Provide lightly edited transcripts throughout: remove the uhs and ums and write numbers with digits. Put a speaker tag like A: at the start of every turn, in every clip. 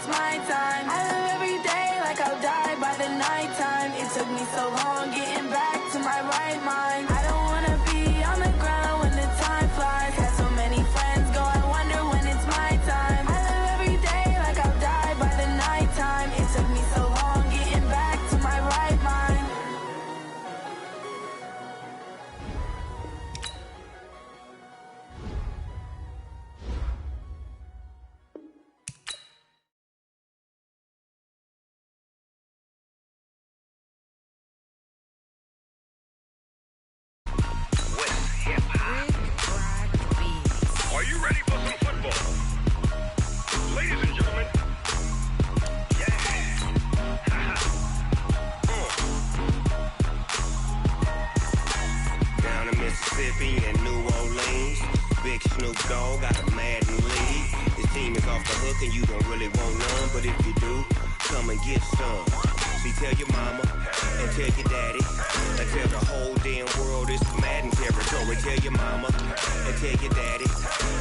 A: it's my time. I live every day like I'll die by the nighttime. It took me so long getting back to my right mind. I don't wanna be on the ground when the time flies. Had so many friends go, I wonder when it's my time. I live every day like I'll die by the nighttime. It took me so long getting back to my right mind.
B: Are you ready for some football? Ladies and gentlemen,
C: Down in Mississippi and New Orleans, Big Snoop Dogg got a Madden league. His team is off the hook and you don't really want none, but if you do, come and get some. See, tell your mama and tell your daddy and tell the whole damn world it's Madden territory. Tell your mama and tell your daddy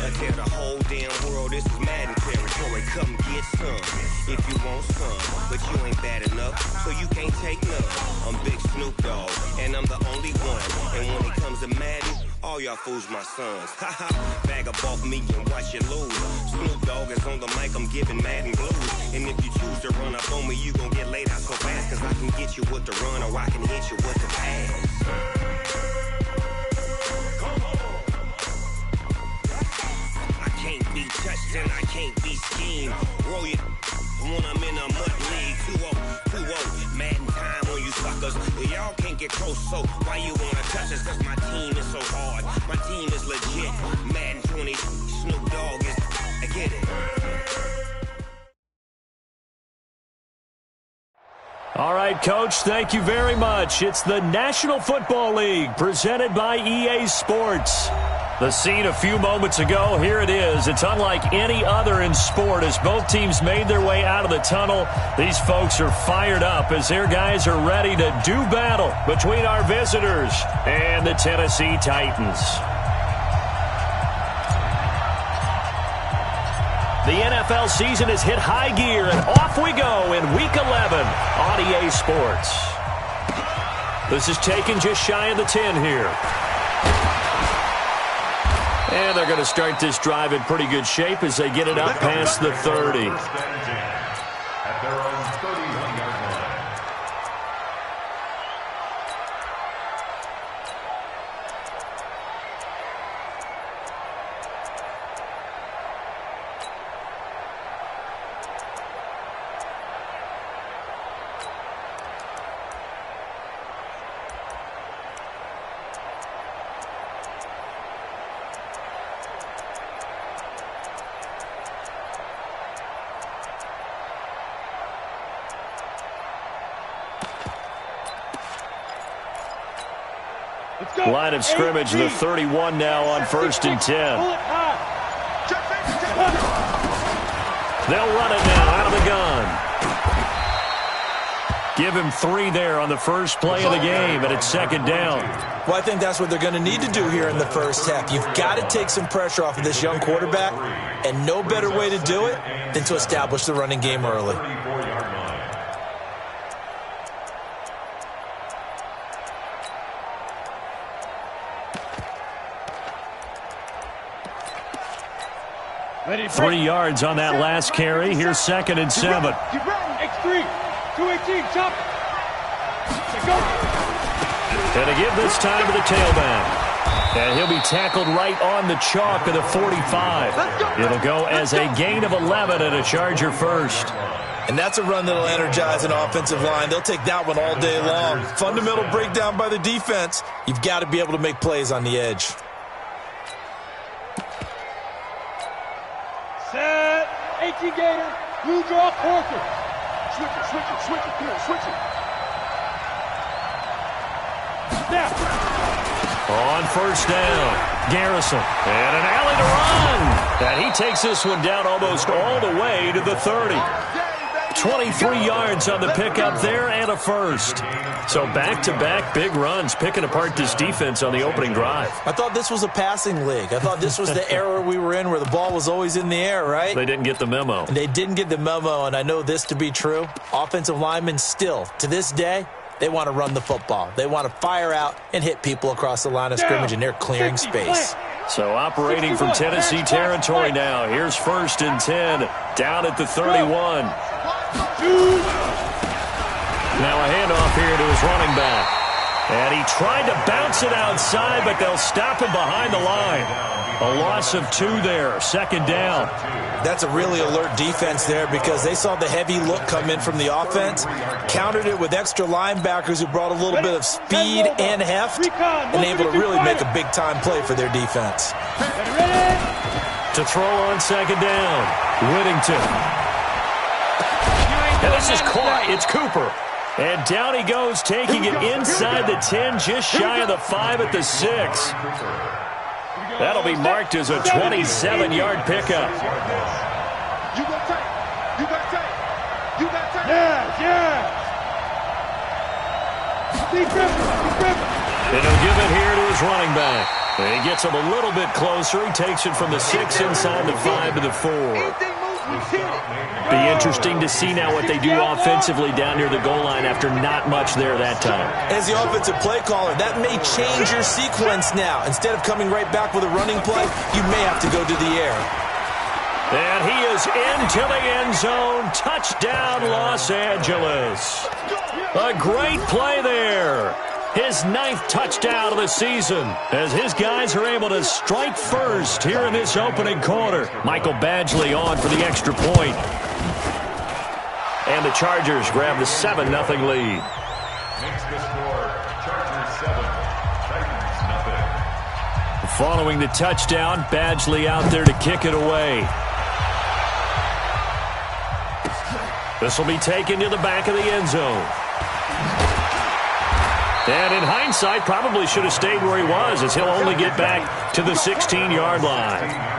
C: and tell the whole damn world this is Madden territory. Come get some if you want some, but you ain't bad enough, so you can't take none. I'm Big Snoop Dogg, and I'm the only one. And when it comes to Madden, all y'all fools my sons. Haha, bag up off me and watch you lose. Snoop Dogg is on the mic, I'm giving Madden blues. And if you choose to run up on me, you gon' get laid out so fast, cause I can get you with the run or I can hit you with the pass. I can't be touched and I can't be schemed. Roll you when I'm in a mud league. 2-0, Madden time on you suckers. Y'all can't get close, so why you wanna touch us? Cause my team is so hard, my team is legit. Madden 20, Snoop Dogg is, I get it.
D: All right, Coach, thank you very much. It's the National Football League presented by EA Sports. The scene a few moments ago, here it is. It's unlike any other in sport as both teams made their way out of the tunnel. These folks are fired up as their guys are ready to do battle between our visitors and the Tennessee Titans. The NFL season has hit high gear, and off we go in Week 11 on EA Sports. This is taken just shy of the 10 here. And they're going to start this drive in pretty good shape as they get it up past the 30.
E: At their own 31-yard line.
D: Line of scrimmage, the 31 now on 1st and 10. They'll run it now out of the gun. Give him 3 there on the first play of the game, and it's 2nd down.
F: Well, I think that's what they're going to need to do here in the first half. You've got to take some pressure off of this young quarterback, and no better way to do it than to establish the running game early.
E: Ready,
D: 3 yards on that last carry. Here's 2nd and 7.
E: X3, 218, chop.
D: And to give this time to the tailback. And he'll be tackled right on the chalk of the 45. It'll go as a gain of 11 and a Charger first.
F: And that's a run that'll energize an offensive line. They'll take that one all day long. Fundamental breakdown by the defense. You've got to be able to make plays on the edge.
E: Set, 18 gator, blue draw, quarter. Switch it, come on, switch it. Snap.
D: On 1st down, Garrison. And an alley to run. And he takes this one down almost all the way to the 30. 23 yards on the pickup there and a first. So back-to-back big runs, picking apart this defense on the opening drive.
F: I thought this was a passing league. I thought this was the era we were in where the ball was always in the air, right?
D: They didn't get the memo.
F: They didn't get the memo, and I know this to be true. Offensive linemen still, to this day, they want to run the football. They want to fire out and hit people across the line of scrimmage, and they're clearing space.
D: So operating from Tennessee territory now. Here's 1st and 10, down at the 31. Now a handoff here to his running back. And he tried to bounce it outside, but they'll stop him behind the line. A loss of 2 there, 2nd down.
F: That's a really alert defense there because they saw the heavy look come in from the offense, countered it with extra linebackers who brought a little bit of speed and heft, and able to really make a big-time play for their defense.
D: To throw on 2nd down, Whittington. And this is caught. It's Cooper. And down he goes, taking it inside the 10, just shy of the 5 at the 6. That'll be marked as a 27-yard pickup.
E: You got tape. You got tape. You got tape. Yeah.
D: And he'll give it here to his running back. And he gets him a little bit closer. He takes it from the 6 inside the 5 to the 4. Be interesting to see now what they do offensively down near the goal line after not much there that time.
F: As the offensive play caller, that may change your sequence now. Instead of coming right back with a running play, you may have to go to the air.
D: And he is into the end zone. Touchdown, Los Angeles. A great play there. His 9th touchdown of the season as his guys are able to strike first here in this opening quarter. Michael Badgley on for the extra point. And the Chargers grab the 7-0 lead.
G: Makes the score, Chargers 7, Titans nothing.
D: Following the touchdown, Badgley out there to kick it away. This will be taken to the back of the end zone. And in hindsight, probably should have stayed where he was as he'll only get back to the 16-yard line.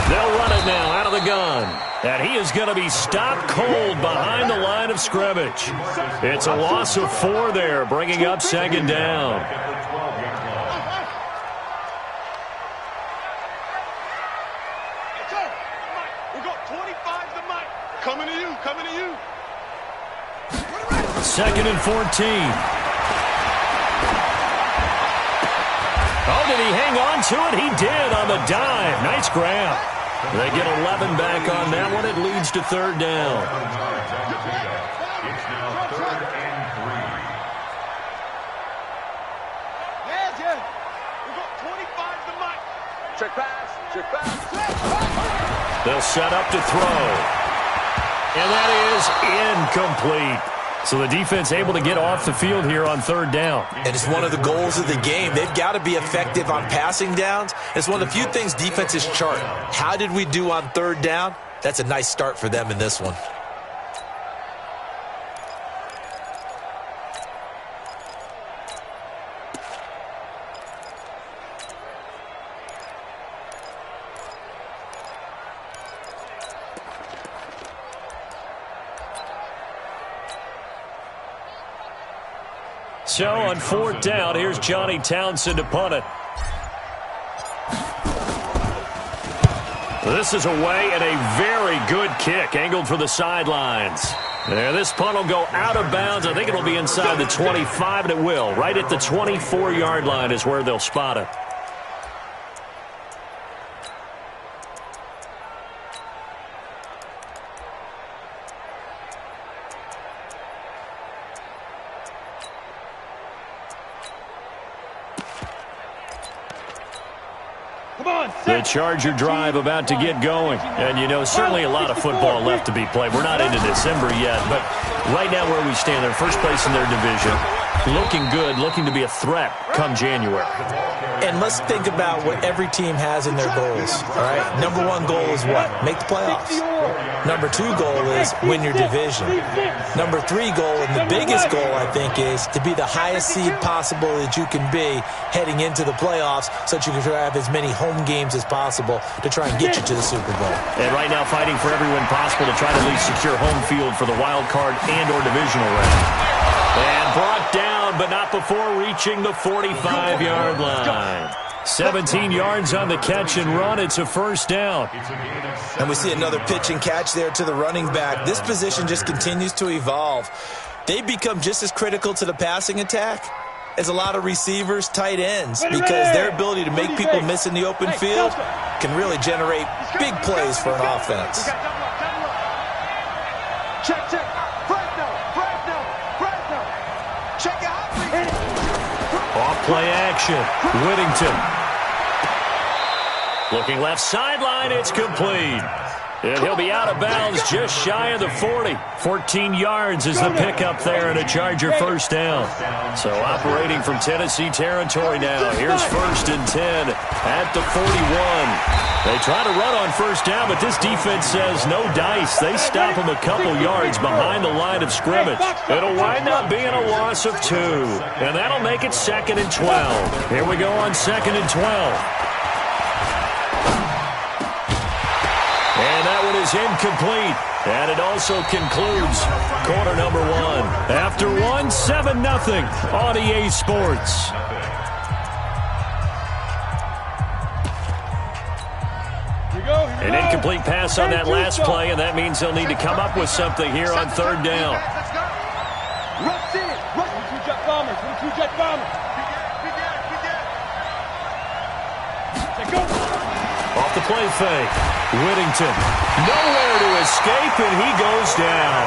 D: They'll run it now out of the gun. And he is going to be stopped cold behind the line of scrimmage. It's a loss of 4 there, bringing up 2nd down.
E: We got 25 to Mike. Coming to you, coming to you.
D: 2nd and 14. Oh, did he hang on to it? He did on the dive. Nice grab. They get 11 back on that one. It leads to 3rd down.
G: It's now 3rd and 3.
E: Yeah. We got 25 to Mike. Check pass. Check pass.
D: They'll set up to throw. And that is incomplete. So the defense able to get off the field here on 3rd down.
F: And it's one of the goals of the game. They've got to be effective on passing downs. It's one of the few things defenses chart. How did we do on 3rd down? That's a nice start for them in this one.
D: So on 4th down, here's Johnny Townsend to punt it. This is away and a very good kick, angled for the sidelines. There, this punt will go out of bounds. I think it'll be inside the 25, and it will. Right at the 24-yard line is where they'll spot it. The Charger drive about to get going. And, you know, certainly a lot of football left to be played. We're not into December yet, but right now where we stand, they're first place in their division. Looking good, looking to be a threat come January.
F: And let's think about what every team has in their goals, all right? Number one goal is what? Make the playoffs. Number two goal is win your division. Number three goal, and the biggest goal, I think, is to be the highest seed possible that you can be heading into the playoffs so that you can have as many home games as possible to try and get you to the Super Bowl.
D: And right now fighting for every win possible to try to at least secure home field for the wild card and or divisional round. And brought down, but not before reaching the 45-yard line. 17 yards on the catch and run. It's a first down.
F: And we see another pitch and catch there to the running back. This position just continues to evolve. They become just as critical to the passing attack as a lot of receivers, tight ends, because their ability to make people miss in the open field can really generate big plays for an offense.
E: Check, check.
D: Off-play action. Whittington. Looking left sideline. It's complete. And he'll be out of bounds just shy of the 40. 14 yards is the pickup there and a Charger first down. So operating from Tennessee territory now. Here's 1st and 10 at the 41. They try to run on first down, but this defense says no dice. They stop him a couple yards behind the line of scrimmage. It'll wind up being a loss of 2. And that'll make it 2nd and 12. Here we go on 2nd and 12. And that one is incomplete. And it also concludes quarter number 1. After 1, 7-0 on EA Sports. An incomplete pass on that last play, and that means they'll need to come up with something here on 3rd down.
E: Rush in. Rush. 2 jet bombers. 2 jet bombers. Go.
D: Off the play fake. Whittington. Nowhere to escape, and he goes down.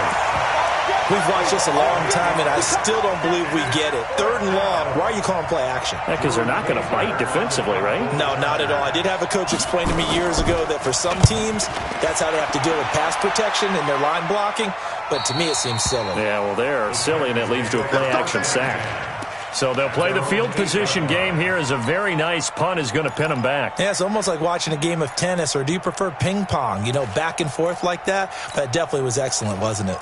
F: We've watched this a long time, and I still don't believe we get it. 3rd and long. Why are you calling play action?
D: Because they're not going to fight defensively, right?
F: No, not at all. I did have a coach explain to me years ago that for some teams, that's how they have to deal with pass protection and their line blocking. But to me, it seems silly.
D: Yeah, well, they're silly, and it leads to a play action sack. So they'll play the field position game here as a very nice punt is going to pin them back.
F: Yeah, it's almost like watching a game of tennis, or do you prefer ping pong? You know, back and forth like that? That definitely was excellent, wasn't it?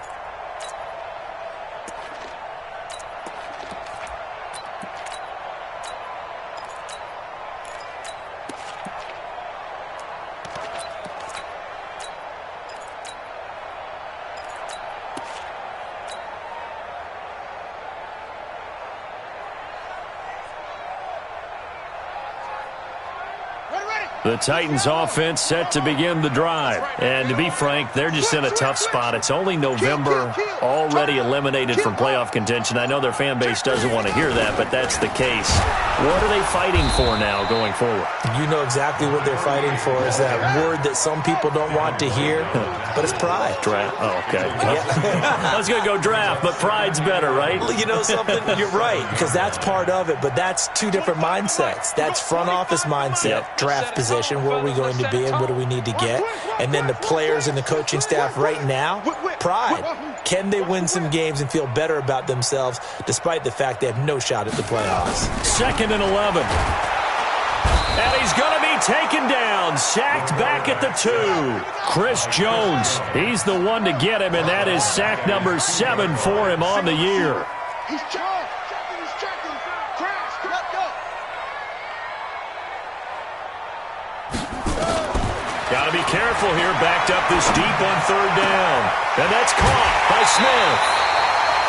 D: The Titans offense set to begin the drive. And to be frank, they're just in a tough spot. It's only November, already eliminated from playoff contention. I know their fan base doesn't want to hear that, but that's the case. What are they fighting for now going forward?
F: You know exactly what they're fighting for. Is that word that some people don't want to hear, but it's pride.
D: Draft. Oh, okay. I was going to go draft, but pride's better, right?
F: You know something? You're right, because that's part of it, but that's 2 different mindsets. That's front office mindset, draft position. Where are we going to be and what do we need to get? And then the players and the coaching staff right now, pride. Can they win some games and feel better about themselves despite the fact they have no shot at the playoffs?
D: 2nd and 11. And he's going to be taken down, sacked back at the 2. Chris Jones, he's the one to get him, and that is sack number 7 for him on the year.
E: He's checking. Crash. Let go.
D: Got to be careful here, backed up this deep on 3rd down. And that's caught by Smith.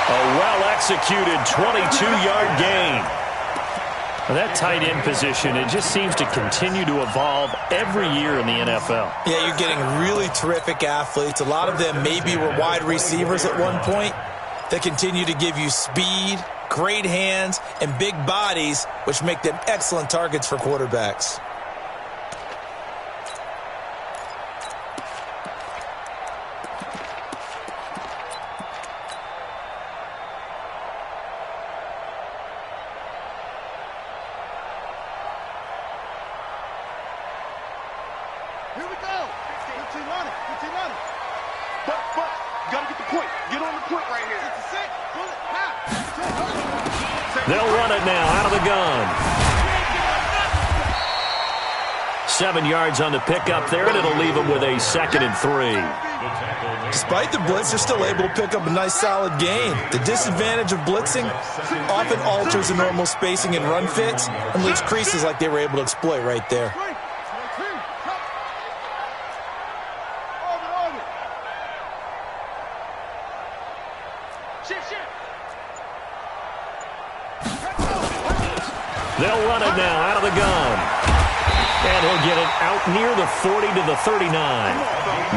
D: A well-executed 22-yard gain. Well, that tight end position, it just seems to continue to evolve every year in the NFL.
F: Yeah, you're getting really terrific athletes. A lot of them maybe were wide receivers at one point. They continue to give you speed, great hands, and big bodies, which make them excellent targets for quarterbacks.
E: But, you gotta get the point. Get on the point right here.
D: They'll run it now out of the gun. 7 yards on the pickup there, and it'll leave them with a 2nd and 3.
F: Despite the blitz, they're still able to pick up a nice solid gain. The disadvantage of blitzing often alters the normal spacing and run fits and leaves creases like they were able to exploit right there.
D: They'll run it now out of the gun. And he'll get it out near the 40 to the 39.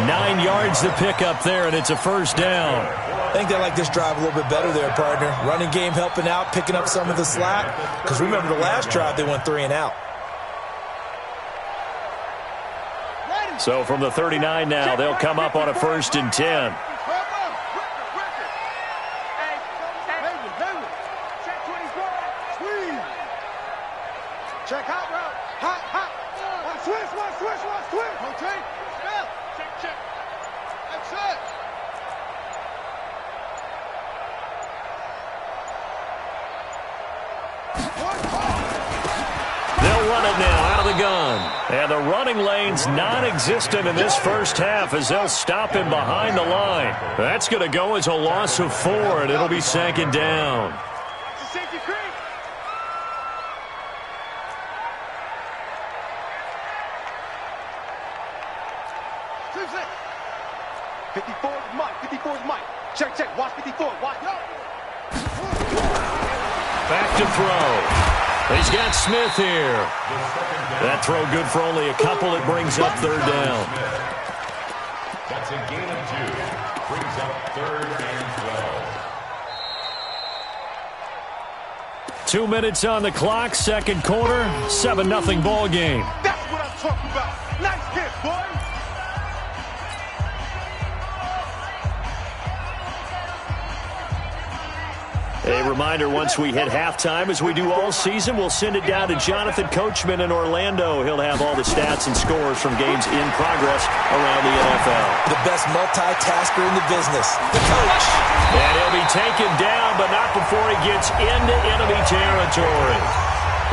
D: 9 yards to pick up there, and it's a first down.
F: I think they like this drive a little bit better there, partner. Running game helping out, picking up some of the slack. Because remember the last drive, they went 3 and out.
D: So from the 39 now, they'll come up on a 1st and 10.
E: Check hot route. Hot. Switch. Okay. Spell. Check. That's it.
D: They'll run it now out of the gun. And the running lane's non-existent in this first half as they'll stop him behind the line. That's going to go as a loss of 4, and it'll be 2nd down.
E: Safety creek. Check. Watch 54. Watch.
D: Back to throw. He's got Smith here. That throw good for only a couple. It brings up 3rd down.
G: That's a gain of 2. Brings up 3rd and 12.
D: 2 minutes on the clock. 2nd quarter. 7-0 ball game.
E: That's what I'm talking about. Nice hit, boy.
D: A reminder, once we hit halftime, as we do all season, we'll send it down to Jonathan Coachman in Orlando. He'll have all the stats and scores from games in progress around the NFL.
F: The best multitasker in the business, the coach.
D: And he'll be taken down, but not before he gets into enemy territory.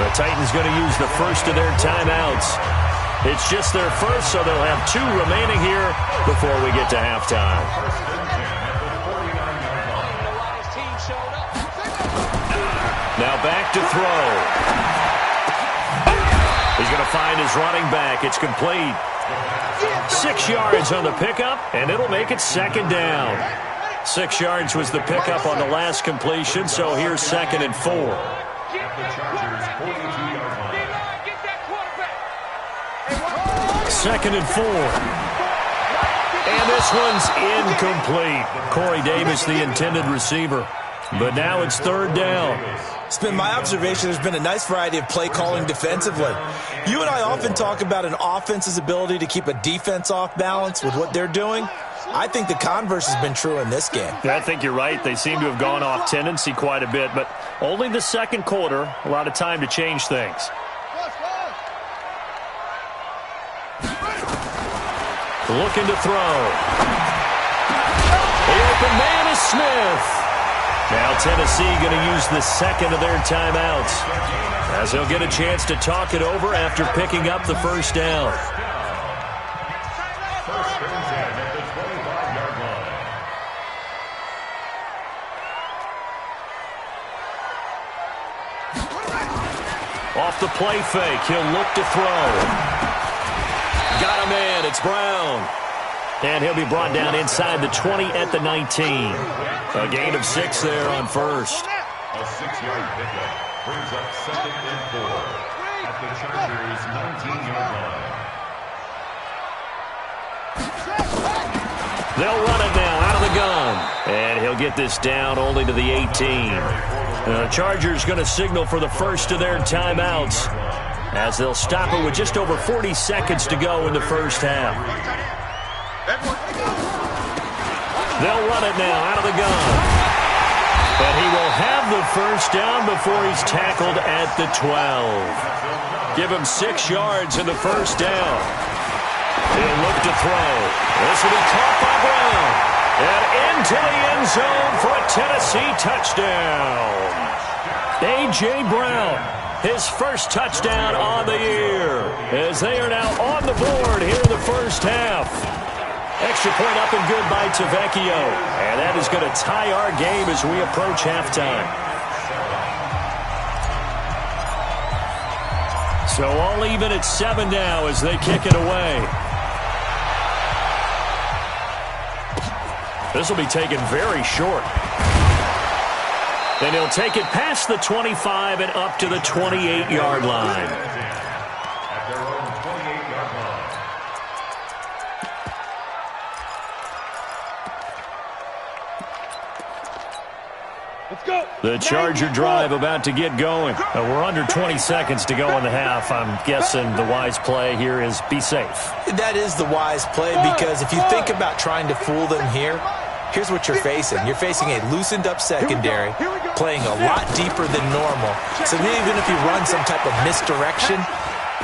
D: The Titans going to use the first of their timeouts. It's just their first, so they'll have 2 remaining here before we get to halftime. Now back to throw. He's going to find his running back. It's complete. 6 yards on the pickup, and it'll make it 2nd down. 6 yards was the pickup on the last completion, so here's 2nd and 4.
G: At the Chargers' 42-yard line.
D: 2nd and 4. And this one's incomplete. Corey Davis, the intended receiver. But now it's 3rd down.
F: It's been my observation there's been a nice variety of play calling defensively. You and I often talk about an offense's ability to keep a defense off balance with what they're doing. I think the converse has been true in this game.
D: Yeah, I think you're right. They seem to have gone off tendency quite a bit, but only the 2nd quarter, a lot of time to change things. Looking to throw. The open man is Smith. Now Tennessee going to use the 2nd of their timeouts as they'll get a chance to talk it over after picking up the first down.
G: First and 10 at the 25-yard line.
D: Off the play fake, he'll look to throw. Got a man, it's Brown. And he'll be brought down inside the 20 at the 19. A gain of 6 there on first.
G: A 6-yard pickup brings up 2nd and 4 at the Chargers' 19-yard line.
D: They'll run it now out of the gun. And he'll get this down only to the 18. The Chargers going to signal for the first of their timeouts as they'll stop it with just over 40 seconds to go in the first half. They'll run it now out of the gun. And he will have the first down before he's tackled at the 12. Give him 6 yards in the first down. He'll look to throw. This will be caught by Brown. And into the end zone for a Tennessee touchdown. A.J. Brown, his first touchdown on the year, as they are now on the board here in the first half. Extra point up and good by Tavecchio. And that is going to tie our game as we approach halftime. So all even at 7 now as they kick it away. This will be taken very short. And he'll take it past the 25 and up to the 28-yard line.
G: At their own 28-yard line.
E: Let's go.
D: The Charger drive about to get going. We're under 20 seconds to go in the half. I'm guessing the wise play here is be safe.
F: That is the wise play, because if you think about trying to fool them here, here's what you're facing. You're facing a loosened up secondary, playing a lot deeper than normal. So even if you run some type of misdirection,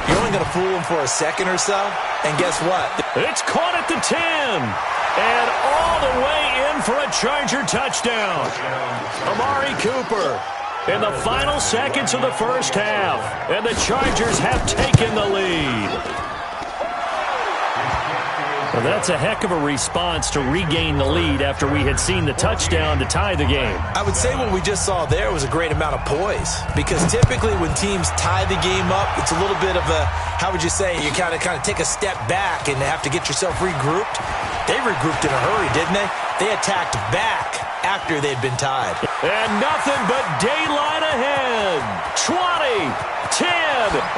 F: you're only going to fool them for a second or so. And guess what?
D: It's caught at the 10. And all the way in for a Charger touchdown. Amari Cooper in the final seconds of the first half. And the Chargers have taken the lead. Well, that's a heck of a response to regain the lead after we had seen the touchdown to tie the game.
F: I would say what we just saw there was a great amount of poise, because typically when teams tie the game up, it's a little bit of a, how would you say, you kind of take a step back and have to get yourself regrouped. They regrouped in a hurry, didn't they? They attacked back after they'd been tied.
D: And nothing but daylight ahead. 20, 10,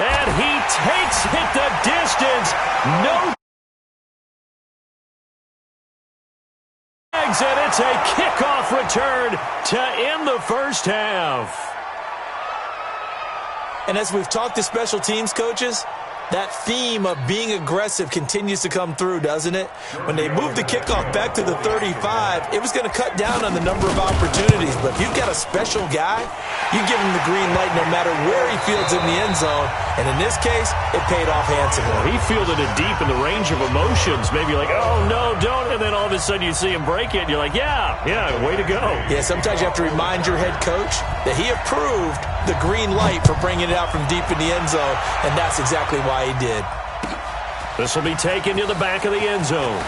D: and he takes it the distance. No. And it's a kickoff return to end the first half.
F: And as we've talked to special teams coaches, that theme of being aggressive continues to come through, doesn't it? When they moved the kickoff back to the 35, it was going to cut down on the number of opportunities. But if you've got a special guy, you give him the green light no matter where he fields in the end zone. And in this case, it paid off handsomely.
D: He fielded it deep in the range of emotions. Maybe like, oh, no, don't. And then all of a sudden you see him break it, and you're like, yeah, way to go.
F: Yeah, sometimes you have to remind your head coach that he approved the green light for bringing it out from deep in the end zone, and that's exactly why he did.
D: This will be taken to the back of the end zone.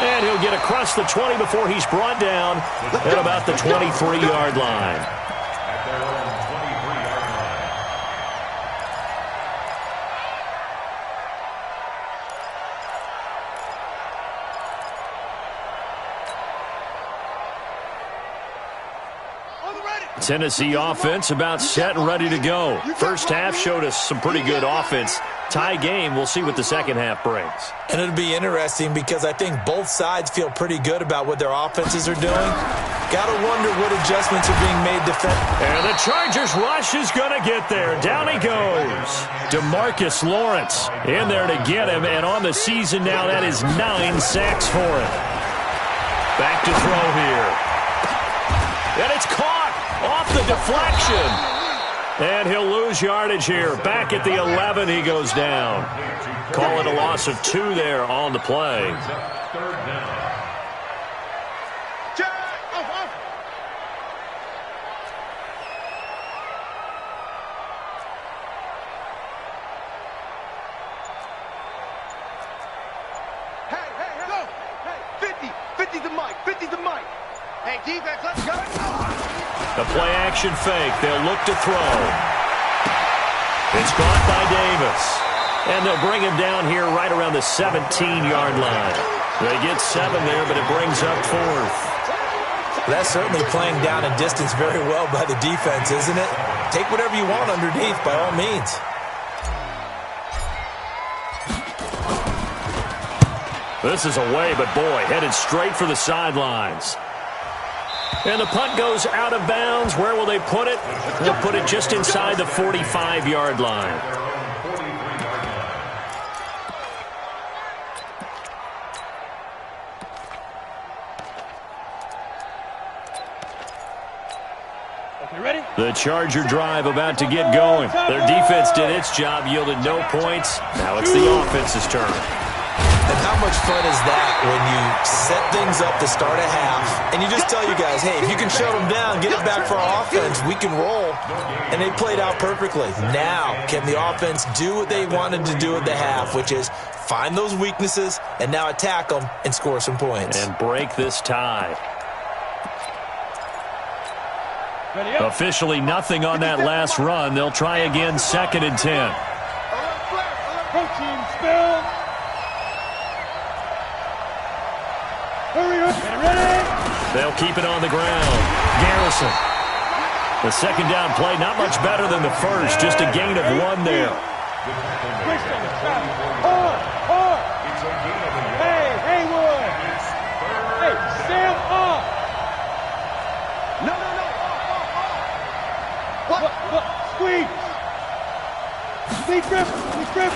D: And he'll get across the 20 before he's brought down at about the 23-yard line.
G: At their own 23-yard line.
D: Tennessee offense about set and ready to go. First half showed us some pretty good offense. Tie game, we'll see what the second half brings.
F: And it'll be interesting because I think both sides feel pretty good about what their offenses are doing. Got to wonder what adjustments are being made defensively.
D: And the Chargers rush is going to get there. Down he goes. DeMarcus Lawrence in there to get him. And on the season now, that is 9 sacks for him. Back to throw here. And it's caught off the deflection. And he'll lose yardage here. Back at the 11, he goes down. Call it a loss of 2 there on the play.
G: Third down.
E: Hey, go. Hey, 50 the mic, 50 the mic. Hey, defense, let's go.
D: The play-action fake. They'll look to throw. It's caught by Davis. And they'll bring him down here right around the 17-yard line. They get 7 there, but it brings up 4th.
F: That's certainly playing down a distance very well by the defense, isn't it? Take whatever you want underneath, by all means.
D: This is away, but boy, headed straight for the sidelines. And the punt goes out of bounds. Where will they put it? They'll put it just inside the 45-yard line. The Charger drive about to get going. Their defense did its job, yielded no points. Now it's the offense's turn.
F: And how much fun is that when you set things up to start a half, and you just tell you guys, hey, if you can shut them down, get it back for our offense, we can roll. And they played out perfectly. Now, can the offense do what they wanted to do at the half, which is find those weaknesses and now attack them and score some points.
D: And break this tie. Officially nothing on that last run. They'll try again, 2nd and 10.
E: Protein spill. Hurry up. Get ready.
D: They'll keep it on the ground. Garrison. The second down play, not much better than the first. Just a gain of 1 there.
E: Hey, Haywood. Hey, Sam up. No. What? Squeeze.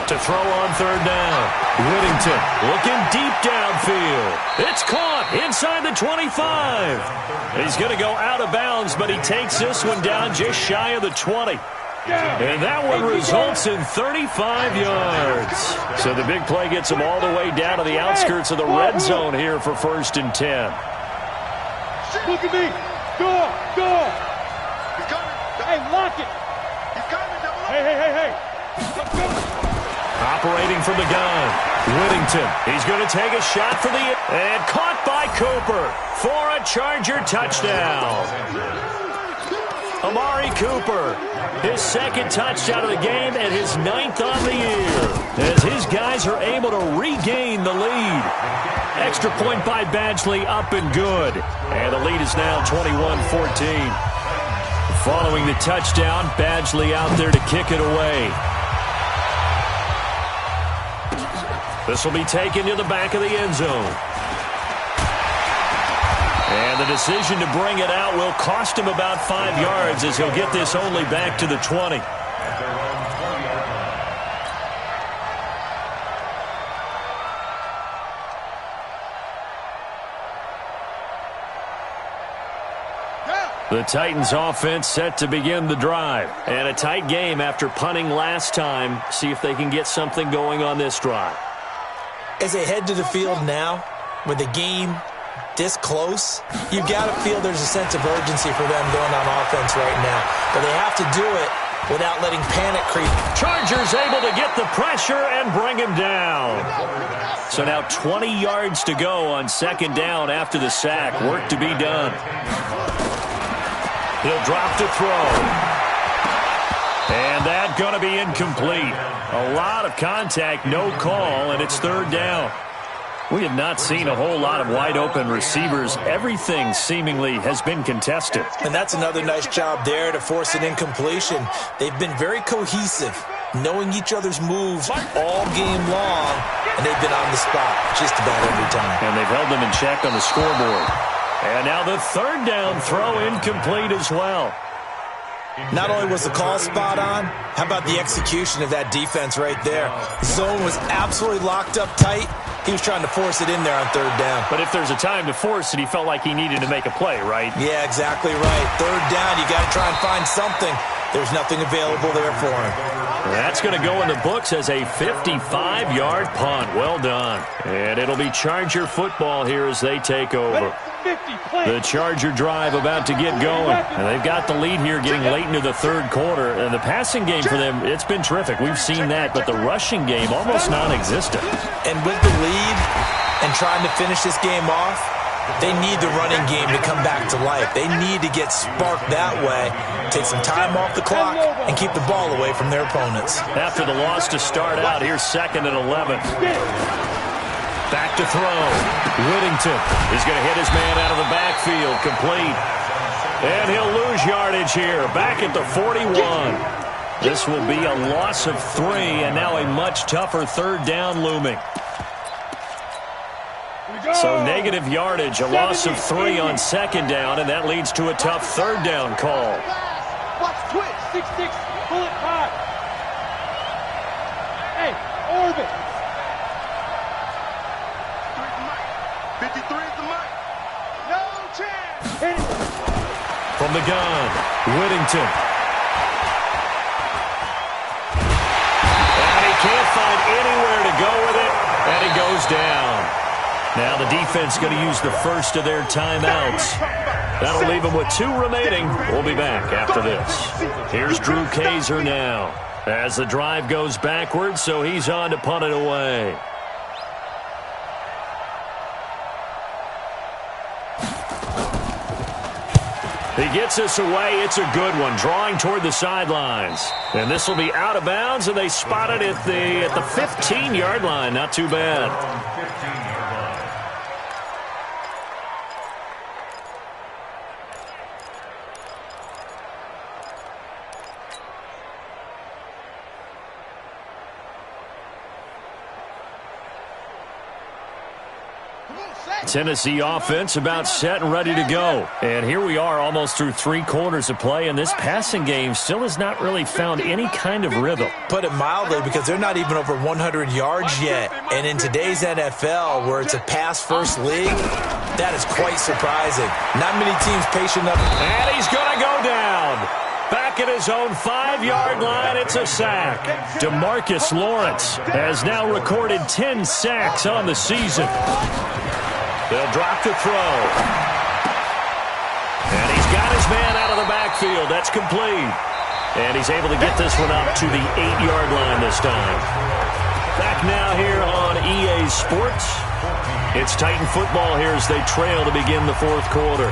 D: To throw on 3rd down. Whittington looking deep downfield. It's caught inside the 25. He's going to go out of bounds, but he takes this one down just shy of the 20. And that one results in 35 yards. So the big play gets him all the way down to the outskirts of the red zone here for 1st and 10.
E: Look at me. Go. Hey, lock it. Hey.
D: Operating from the gun. Whittington. He's going to take a shot for the... And caught by Cooper for a Charger touchdown. Amari Cooper, his 2nd touchdown of the game and his 9th on the year, as his guys are able to regain the lead. Extra point by Badgley, up and good. And the lead is now 21-14. Following the touchdown, Badgley out there to kick it away. This will be taken to the back of the end zone. And the decision to bring it out will cost him about 5 yards, as he'll get this only back to the 20. The Titans offense set to begin the drive. And a tight game after punting last time. See if they can get something going on this drive.
F: As they head to the field now, with the game this close, you've got to feel there's a sense of urgency for them going on offense right now. But they have to do it without letting panic creep.
D: Chargers able to get the pressure and bring him down. So now 20 yards to go on 2nd down after the sack. Work to be done. He'll drop to throw. And that's going to be incomplete. A lot of contact, no call, and it's 3rd down. We have not seen a whole lot of wide-open receivers. Everything seemingly has been contested.
F: And that's another nice job there to force an incompletion. They've been very cohesive, knowing each other's moves all game long, and they've been on the spot just about every time.
D: And they've held them in check on the scoreboard. And now the 3rd down throw incomplete as well.
F: Not only was the call spot on, how about the execution of that defense right there? The zone was absolutely locked up tight. He was trying to force it in there on 3rd down.
D: But if there's a time to force it, he felt like he needed to make a play, right?
F: Yeah, exactly right. 3rd down, you got to try and find something. There's nothing available there for him.
D: That's going to go in the books as a 55-yard punt. Well done. And it'll be Charger football here as they take over. The Charger drive about to get going. And they've got the lead here getting late into the 3rd quarter. And the passing game for them, it's been terrific. We've seen that. But the rushing game, almost non-existent.
F: And with the lead and trying to finish this game off, they need the running game to come back to life. They need to get sparked that way, take some time off the clock, and keep the ball away from their opponents.
D: After the loss to start out, here's 2nd and 11. Back to throw. Whittington is going to hit his man out of the backfield. Complete. And he'll lose yardage here. Back at the 41. This will be a loss of 3, and now a much tougher 3rd down looming. So negative yardage, a loss of 3 on 2nd down, and that leads to a tough 3rd down call.
E: Watch twitch. 6-6. Pull it high. Hey, orbit. 53 is the mic. No chance. Hit it.
D: From the gun, Whittington. And he can't find anywhere to go with it, and he goes down. Now the defense going to use the first of their timeouts. That'll leave them with 2 remaining. We'll be back after this. Here's Drew Kaiser now as the drive goes backwards, so he's on to punt it away. He gets us away. It's a good one, drawing toward the sidelines. And this will be out of bounds, and they spot it at the 15-yard line. Not too bad. Tennessee offense about set and ready to go. And here we are almost through 3 quarters of play, and this passing game still has not really found any kind of rhythm.
F: Put it mildly, because they're not even over 100 yards yet. And in today's NFL, where it's a pass-first league, that is quite surprising. Not many teams patient enough.
D: And he's going to go down. Back at his own 5-yard line, it's a sack. DeMarcus Lawrence has now recorded 10 sacks on the season. They'll drop the throw. And he's got his man out of the backfield. That's complete. And he's able to get this one up to the 8-yard line this time. Back now here on EA Sports. It's Titan football here as they trail to begin the 4th quarter.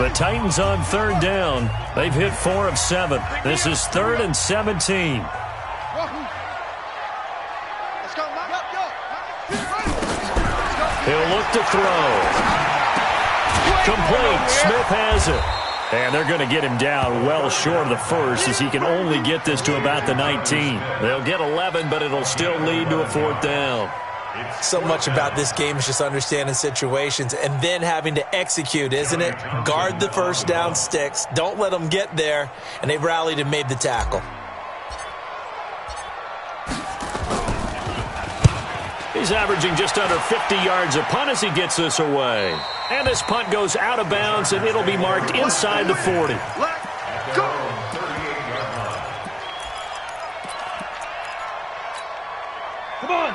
D: The Titans on 3rd down. They've hit 4 of 7. This is 3rd and 17. He'll look to throw. Complete. Smith has it. And they're going to get him down well short of the first, as he can only get this to about the 19. They'll get 11, but it'll still lead to a 4th down.
F: So much about this game is just understanding situations and then having to execute, isn't it? Guard the first down sticks. Don't let them get there. And they've rallied and made the tackle.
D: He's averaging just under 50 yards a punt as he gets this away. And this punt goes out of bounds, and it'll be marked inside the 40.
E: Let's go.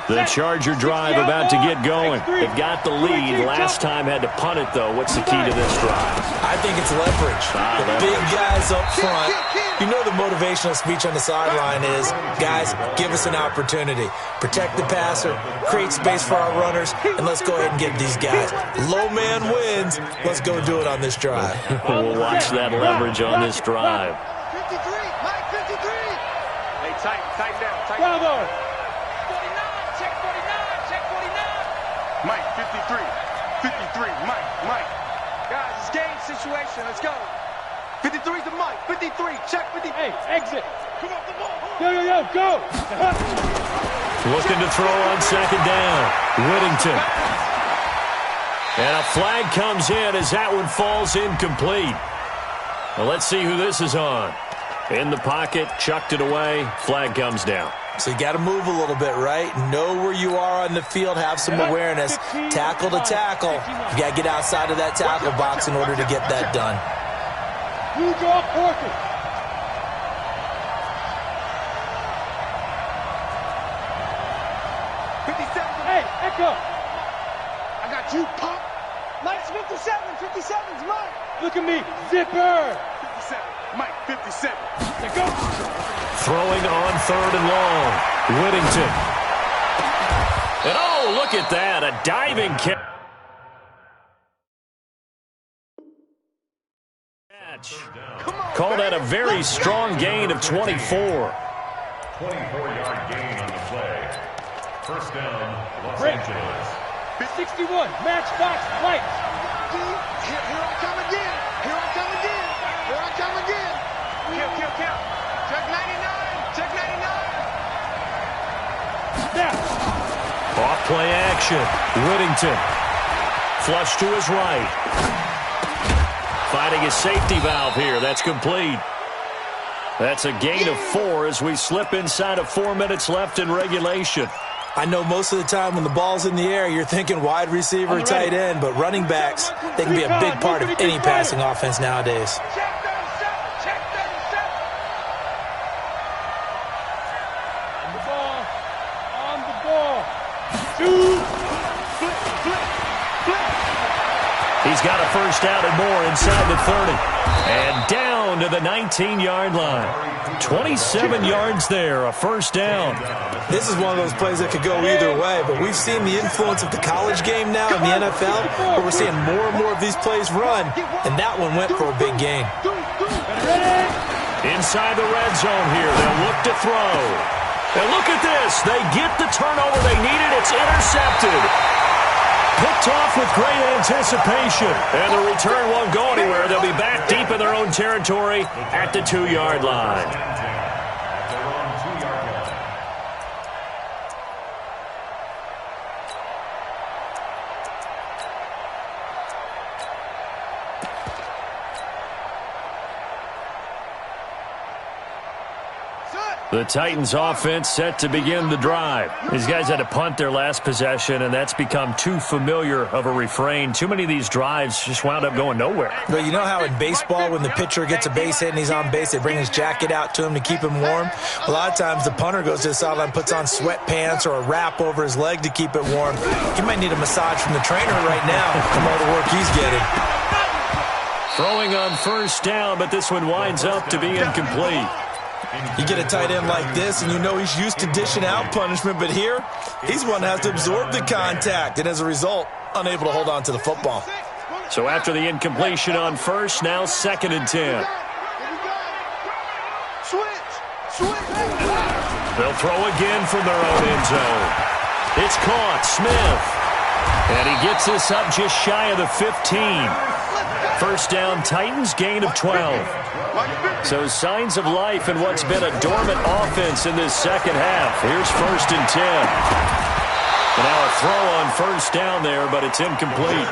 D: The Charger drive about to get going. They've got the lead. Last time had to punt it, though. What's the key to this drive?
F: I think it's leverage. The big guys up front. You know the motivational speech on the sideline is, guys, give us an opportunity. Protect the passer, create space for our runners, and let's go ahead and get these guys. Low man wins. Let's go do it on this drive.
D: We'll watch that leverage on this drive.
E: 53, Mike, 53. Hey, tighten down, tighten down. Mike, 53, Mike. Guys, it's game situation. Let's go. 53 to Mike. 53, check 50. Hey, exit. Come on, come on. Yo, go.
D: Looking to throw on 2nd down. Whittington. And a flag comes in as that one falls incomplete. Well, let's see who this is on. In the pocket, chucked it away. Flag comes down.
F: So you got to move a little bit, right? Know where you are on the field, have some awareness. Tackle to tackle. You got to get outside of that tackle box in order to get that done.
E: You draw Porter. Hey, Echo. I got you, punk. Mike's 57. 57's mine. Look at me, zipper. 57. Mike, 57. There go.
D: Throwing on 3rd and long. Whittington. And oh, look at that. A diving catch. Call that a very strong gain of 24.
G: 24-yard gain on the play. First down, Los Angeles.
E: 61, matchbox, Mike. Here I come again. Here I come again. Here I come again. Kill. Check 99. Check 99. Now.
D: Off play action. Whittington. Flush to his right. Finding his safety valve here. That's complete. That's a gain of 4 as we slip inside of 4 minutes left in regulation.
F: I know most of the time when the ball's in the air, you're thinking wide receiver, tight end, but running backs, they can be a big part of any passing offense nowadays.
E: On the ball. Shoot.
D: He's got a first down and more inside the 30. And down to the 19-yard line. 27 yards there, a first down.
F: This is one of those plays that could go either way, but we've seen the influence of the college game now in the NFL, where we're seeing more and more of these plays run, and that one went for a big gain.
D: Inside the red zone here, they'll look to throw. And look at this. They get the turnover they needed. It's intercepted. Picked off with great anticipation. And the return won't go anywhere. They'll be back deep in their own territory at the 2-yard line. The Titans offense set to begin the drive. These guys had to punt their last possession, and that's become too familiar of a refrain. Too many of these drives just wound up going nowhere.
F: But you know how in baseball, when the pitcher gets a base hit and he's on base, they bring his jacket out to him to keep him warm? A lot of times the punter goes to the sideline, puts on sweatpants or a wrap over his leg to keep it warm. He might need a massage from the trainer right now from all the work he's getting.
D: Throwing on first down, but this one winds up to be incomplete.
F: You get a tight end like this, and you know he's used to dishing out punishment, but here, he's one that has to absorb the contact, and as a result, unable to hold on to the football.
D: So after the incompletion on first, now 2nd and 10. They'll throw again from their own end zone. It's caught, Smith. And he gets this up just shy of the 15. First down, Titans, gain of 12. So signs of life in what's been a dormant offense in this second half. Here's 1st and 10. And now a throw on first down there, but it's incomplete.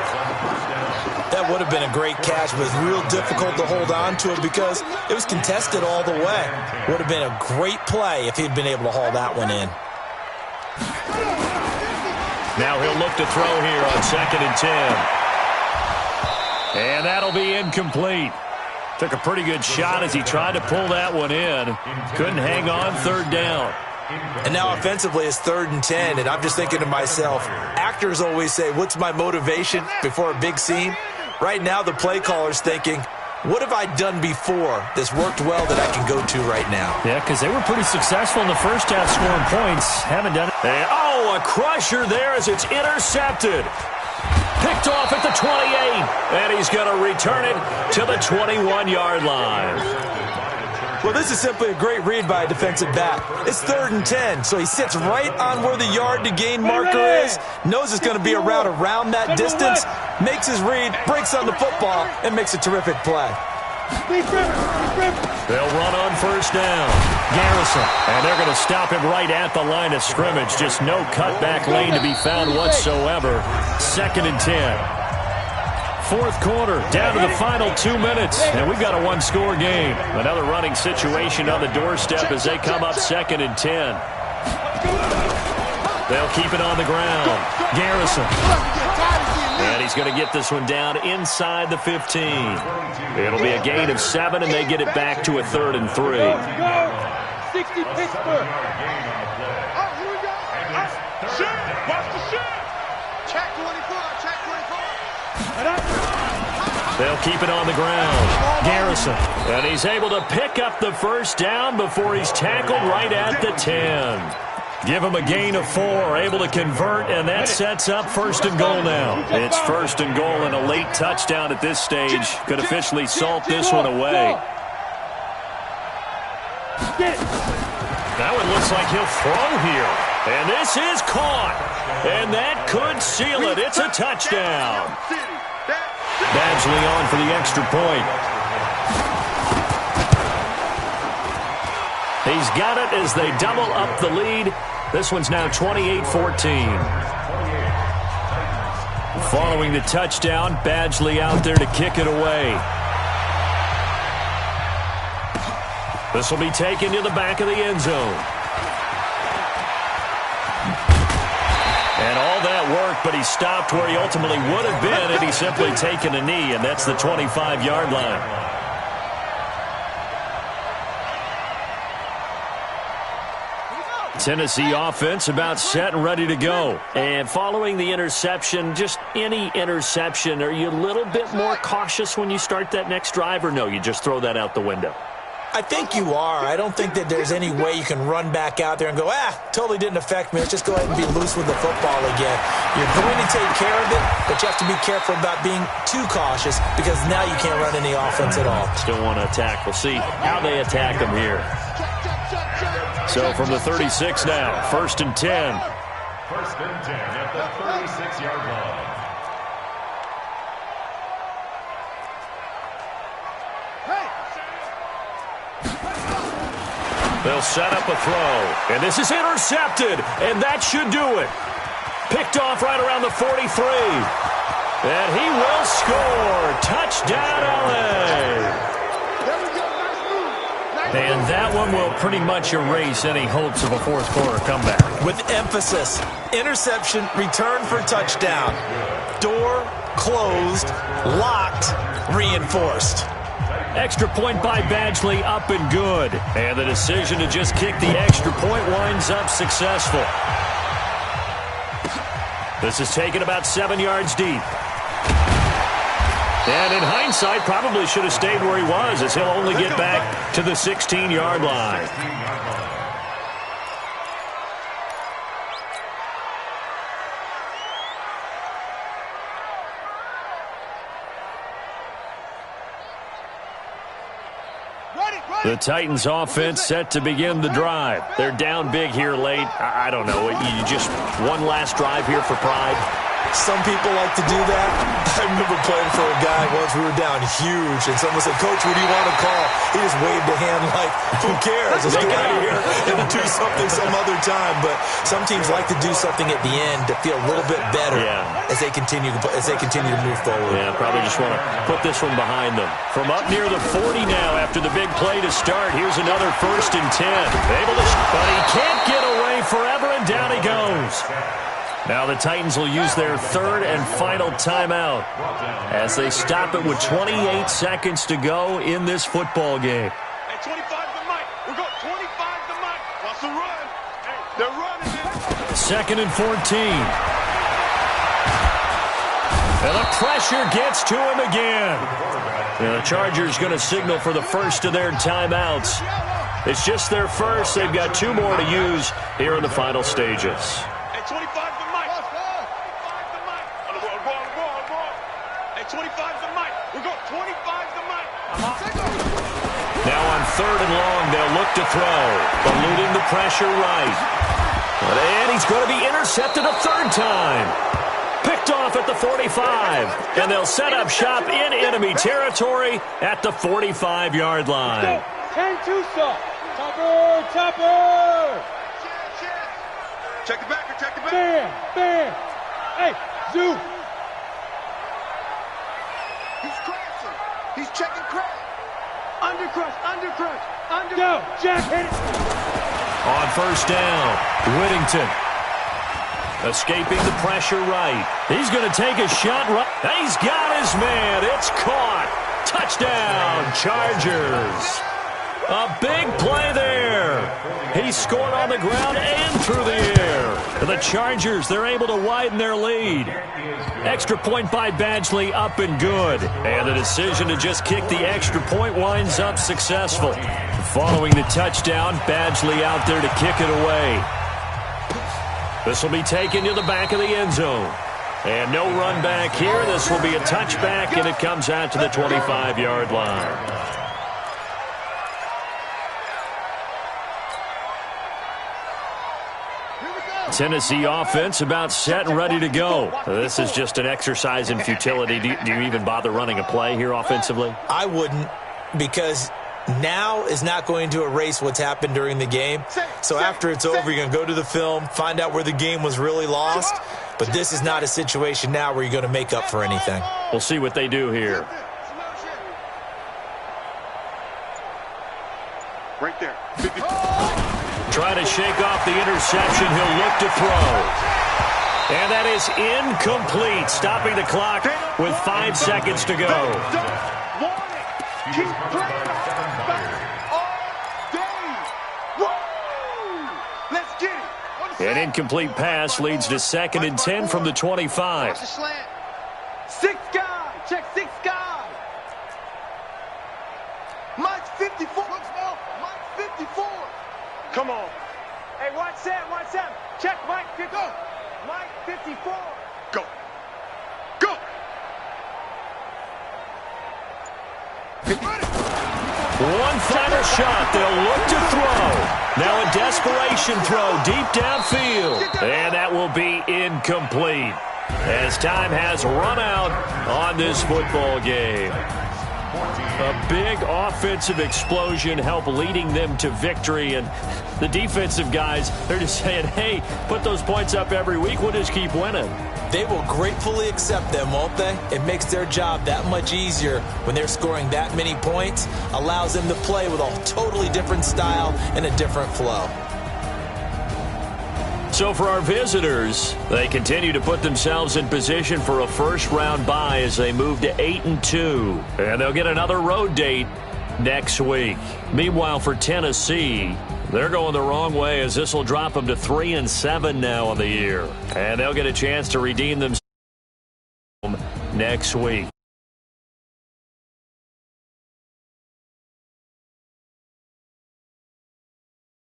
F: That would have been a great catch, but it's real difficult to hold on to it because it was contested all the way. Would have been a great play if he'd been able to haul that one in.
D: Now he'll look to throw here on 2nd and 10. And that'll be incomplete. Took a pretty good shot as he tried to pull that one in. Couldn't hang on, 3rd down.
F: And now offensively it's 3rd and 10, and I'm just thinking to myself, actors always say, what's my motivation before a big scene? Right now the play caller's thinking, what have I done before that's worked well that I can go to right now?
D: Yeah, because they were pretty successful in the first half scoring points. Haven't done it. And, a crusher there as it's intercepted. Picked off at the 28, and he's going to return it to the 21-yard line.
F: Well, this is simply a great read by a defensive back. It's 3rd and 10, so he sits right on where the yard-to-gain marker is, knows it's going to be a route around that distance, makes his read, breaks on the football, and makes a terrific play.
D: They'll run on first down. Garrison, and they're going to stop him right at the line of scrimmage. Just no cutback lane to be found whatsoever. 2nd and 10. 4th quarter, down to the final 2 minutes, and we've got a one-score game. Another running situation on the doorstep as they come up 2nd and 10. They'll keep it on the ground. Garrison. And he's going to get this one down inside the 15. It'll be a gain of 7, and they get it back to a 3rd and 3.
E: 60 Pittsburgh. Watch the shot. Check 24. Check 24.
D: They'll keep it on the ground. Garrison. And he's able to pick up the first down before he's tackled right at the 10. Give him a gain of 4, able to convert, and that sets up 1st and goal now. It's 1st and goal, and a late touchdown at this stage could officially salt this one away. Now it looks like he'll throw here. And this is caught. And that could seal it. It's a touchdown. Badgley on for the extra point. He's got it as they double up the lead. This one's now 28-14. Following the touchdown, Badgley out there to kick it away. This will be taken to the back of the end zone. All that work, but he stopped where he ultimately would have been had he simply taken a knee, and that's the 25-yard line. Tennessee offense about set and ready to go. And following the interception, just any interception, are you a little bit more cautious when you start that next drive, or no, you just throw that out the window?
F: I think you are. I don't think that there's any way you can run back out there and go, totally didn't affect me. Let's just go ahead and be loose with the football again. You're going to take care of it, but you have to be careful about being too cautious because now you can't run any offense at all.
D: Still want to attack. We'll see how they attack them here. So from the 36 now, 1st and 10.
G: 1st and 10 at the 36-yard line.
D: They'll set up a throw, and this is intercepted, and that should do it. Picked off right around the 43, and he will score. Touchdown, LA. And that one will pretty much erase any hopes of a fourth-quarter comeback.
F: With emphasis, interception, return for touchdown. Door closed, locked, reinforced.
D: Extra point by Badgley, up and good. And the decision to just kick the extra point winds up successful. This is taken about 7 yards deep. And in hindsight, probably should have stayed where he was, as he'll only get back to the 16-yard line. The Titans offense set to begin the drive. They're down big here late. I don't know. You just one last drive here for pride.
F: Some people like to do that. I remember playing for a guy once. We were down huge, and someone said, "Coach, what do you want to call?" He just waved a hand like, "Who cares? Let's get out of here and do something some other time." But some teams like to do something at the end to feel a little bit better as they continue to move forward.
D: Yeah, probably just want to put this one behind them. From up near the 40 now after the big play to start. Here's another 1st and 10. Able to, but he can't get away forever, and down he goes. Now the Titans will use their 3rd and final timeout as they stop it with 28 seconds to go in this football game.
E: Hey, 25 to Mike. We're going 25 to Mike. Watch the run. Hey, they're running it.
D: 2nd and 14. And the pressure gets to him again. And the Chargers going to signal for the first of their timeouts. It's just their first. They've got 2 more to use here in the final stages.
E: Hey, 25 to Mike. 25 to Mike. On the ball. Hey, 25 to Mike. We're going 25 to Mike.
D: Now on 3rd and long, they'll look to throw. Eluding the pressure right. And he's going to be intercepted a 3rd time. Picked off at the 45. And they'll set up shop in enemy territory at the 45-yard line.
E: 10-2 stop. Topper. Check the back. Bam. Hey, Zoo. He's crashing. He's checking crash. Undercrush. Go, Jack, hit it.
D: On 1st down, Whittington. Escaping the pressure right. He's going to take a shot right. He's got his man. It's caught. Touchdown, Chargers. A big play there. He scored on the ground and through the air. The Chargers, they're able to widen their lead. Extra point by Badgley, up and good. And the decision to just kick the extra point winds up successful. Following the touchdown, Badgley out there to kick it away. This will be taken to the back of the end zone. And no run back here. This will be a touchback, and it comes out to the 25-yard line. Tennessee offense about set and ready to go. This is just an exercise in futility. Do you even bother running a play here offensively?
F: I wouldn't, because now is not going to erase what's happened during the game. So after it's over, you're going to go to the film, find out where the game was really lost. But this is not a situation now where you're going to make up for anything.
D: We'll see what they do here.
E: Right there.
D: Trying to shake off the interception. He'll look to throw. And that is incomplete, stopping the clock with 5 seconds to go.
E: Keep playing all day. Woo! Let's get it.
D: An incomplete pass leads to 2nd and 10 from the 25.
E: Watch the slant. 6 guy. Check 6 guy. Mike's 54. Mike's 54. Come on. Hey, watch that. Watch that. Check Mike. Go. Mike 54. Go. Go.
D: One final shot. They'll look to throw. Now a desperation throw deep downfield. And that will be incomplete as time has run out on this football game. A big offensive explosion helped leading them to victory. And the defensive guys, they're just saying, hey, put those points up every week. We'll just keep winning.
F: They will gratefully accept them, won't they? It makes their job that much easier when they're scoring that many points. Allows them to play with a totally different style and a different flow.
D: So for our visitors, they continue to put themselves in position for a first-round bye as they move to 8-2. And they'll get another road date next week. Meanwhile, for Tennessee, they're going the wrong way as this will drop them to 3-7 now on the year. And they'll get a chance to redeem themselves next week.